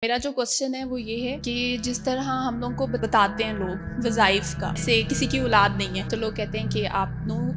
میرا جو کوشچن ہے وہ یہ ہے کہ جس طرح ہم لوگ کو بتاتے ہیں لوگ وظائف کا سے کسی کی اولاد نہیں ہے تو لوگ کہتے ہیں کہ آپ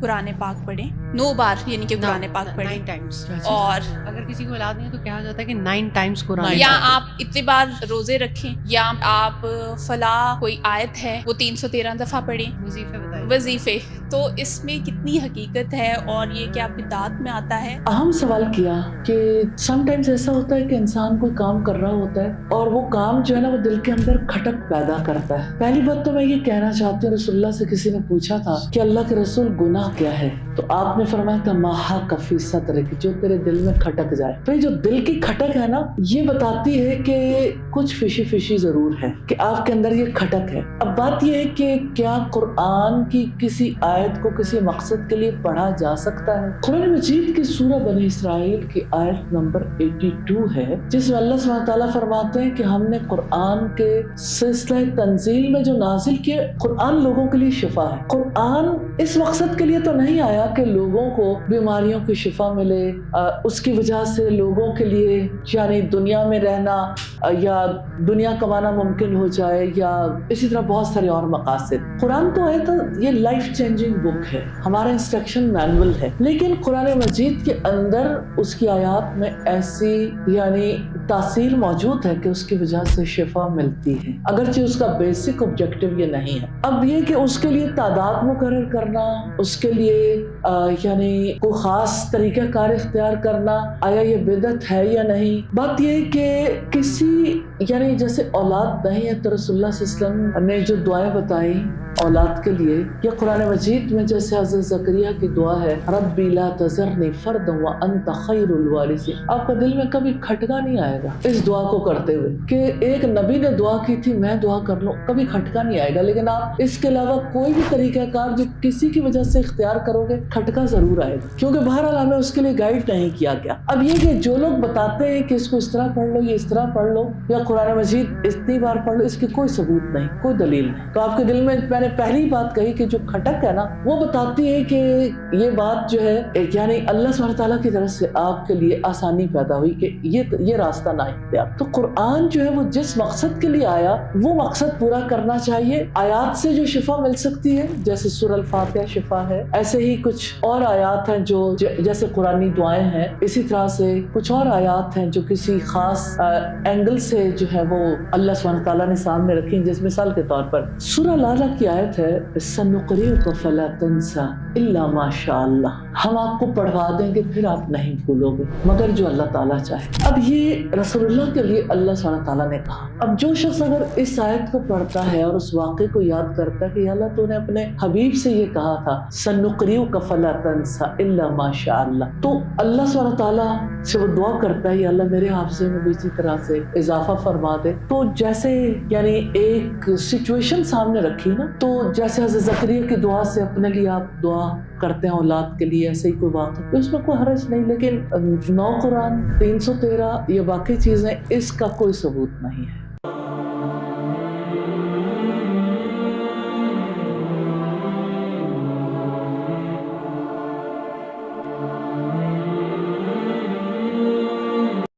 قرآن پاک پڑھیں 9 بار، یعنی کہ قرآن پاک پڑھیں 9 times. اور اگر کسی کو اولاد نہیں ہے تو کہا جاتا ہے کہ 9 times قرآن یا پاک آپ اتنی بار روزے رکھیں یا آپ فلاں کوئی آیت ہے وہ 313 دفعہ پڑھیں وظیفے بتائیں. وظیفے. تو اس میں کتنی حقیقت ہے اور یہ کیا بدعت میں آتا ہے؟ اہم سوال کیا کہ سم ٹائمز ایسا ہوتا ہے کہ انسان کوئی کام کر رہا ہوتا ہے اور وہ کام جو ہے نا وہ دل کے اندر کھٹک پیدا کرتا ہے. پہلی بات تو میں یہ کہنا چاہتی ہوں، رسول اللہ سے کسی نے پوچھا تھا کہ اللہ کے رسول گناہ کیا ہے، تو آپ نے فرمایا تھا ماہا کفی صدرک، جو تیرے دل میں کھٹک جائے. تو یہ جو دل کی کھٹک ہے نا یہ بتاتی ہے کہ کچھ فشی فشی ضرور ہے کہ آپ کے اندر یہ کھٹک ہے. اب بات یہ ہے کہ کیا قرآن کی کسی آیت کو کسی مقصد کے لیے پڑھا جا سکتا ہے؟ قرآن مجید کی سورہ بنی اسرائیل کی آیت نمبر 82 ہے، جس میں اللہ سبحانہ تعالیٰ فرماتے ہیں کہ ہم نے قرآن کے سلسلہ تنزیل میں جو نازل کیے، قرآن لوگوں کے لیے شفا ہے. قرآن اس مقصد کے لیے تو نہیں آیا کہ لوگوں کو بیماریوں کی شفا ملے، اس کی وجہ سے لوگوں کے لیے یعنی دنیا میں رہنا یا دنیا کمانا ممکن ہو جائے، یا اسی طرح بہت سارے اور مقاصد. قرآن تو ہے تو یہ لائف چینجنگ بک ہے، ہمارا انسٹرکشن مینول ہے، لیکن قرآن مجید کے اندر اس کی آیات میں ایسی یعنی تاثیر موجود ہے کہ اس کی وجہ سے شفا ملتی ہے، اگرچہ اس کا بیسک آبجیکٹو یہ نہیں ہے. اب یہ کہ اس کے لیے تعداد مقرر کرنا، اس کے لیے یعنی کوئی خاص طریقہ کار اختیار کرنا، آیا یہ بدعت ہے یا نہیں؟ بات یہ کہ کسی یعنی جیسے اولاد نہیں ہے تو رسول اللہ صلی اللہ علیہ وسلم نے جو دعائیں بتائی اولاد کے لیے، یا قرآن مجید میں جیسے حضرت زکریا کی دعا ہے ربی لا تذرنی فردا وانت خیر الوارثین، آپ کا دل میں کبھی کھٹکا نہیں آئے گا اس دعا کو کرتے ہوئے کہ ایک نبی نے دعا کی تھی میں دعا کر لوں، کبھی کھٹکا نہیں آئے گا. لیکن آپ اس کے علاوہ کوئی بھی طریقہ کار جو کسی کی وجہ سے اختیار کرو گے کھٹکا ضرور آئے گا، کیونکہ بہرحال ہمیں اس کے لیے گائیڈ نہیں کیا گیا. اب یہ کہ جو لوگ بتاتے ہیں کہ اس کو اس طرح پڑھ لو، یہ اس طرح پڑھ لو، یا قرآن مجید اتنی بار پڑھ لو، اس کی کوئی ثبوت نہیں، کوئی دلیل نہیں. تو آپ کے دل میں نے پہلی بات کہی کہ جو کھٹک ہے نا وہ بتاتی ہے کہ یہ بات جو ہے یعنی اللہ سبحانہ تعالیٰ کی طرف سے آپ کے لیے آسانی پیدا ہوئی کہ یہ راستہ نہ اختیار. تو قرآن جو ہے وہ جس مقصد کے لیے آیا وہ مقصد پورا کرنا چاہیے. آیات سے جو شفا مل سکتی ہے جیسے سورہ الفاتحہ شفا ہے، ایسے ہی کچھ اور آیات ہیں جو جیسے قرآنی دعائیں ہیں، اسی طرح سے کچھ اور آیات ہیں جو کسی خاص اینگل سے جو ہے وہ اللہ سبحانہ تعالیٰ نے سامنے رکھی. جس مثال کے طور پر سورہ لالہ کی آیت ہے سنقرئک فلا تنسى الا ما شاء اللہ، ہم آپ کو پڑھوا دیں گے پھر آپ نہیں بھولو گے مگر جو اللہ تعالیٰ چاہے. اب یہ رسول اللہ کے لیے اللہ سبحانہ تعالیٰ نے کہا. اب جو شخص اگر اس آیت کو پڑھتا ہے اور اس واقعے کو یاد کرتا ہے کہ یا اللہ تو نے اپنے حبیب سے یہ کہا تھا سنقرئک فلا تنسى الا ما شاء اللہ، تو اللہ سبحانہ تعالیٰ سے وہ دعا کرتا ہے یا اللہ میرے حافظے میں بھی اسی طرح سے اضافہ فرما دے. تو جیسے یعنی ایک سچویشن سامنے رکھی نا، تو جیسے حضرت زکریا کی دعا سے اپنے لیے آپ دعا کرتے ہیں اولاد کے لیے، ایسے ہی کوئی واقعہ تو اس میں کوئی حرج نہیں. لیکن 9 قرآن 313 یہ باقی چیزیں اس کا کوئی ثبوت نہیں ہے.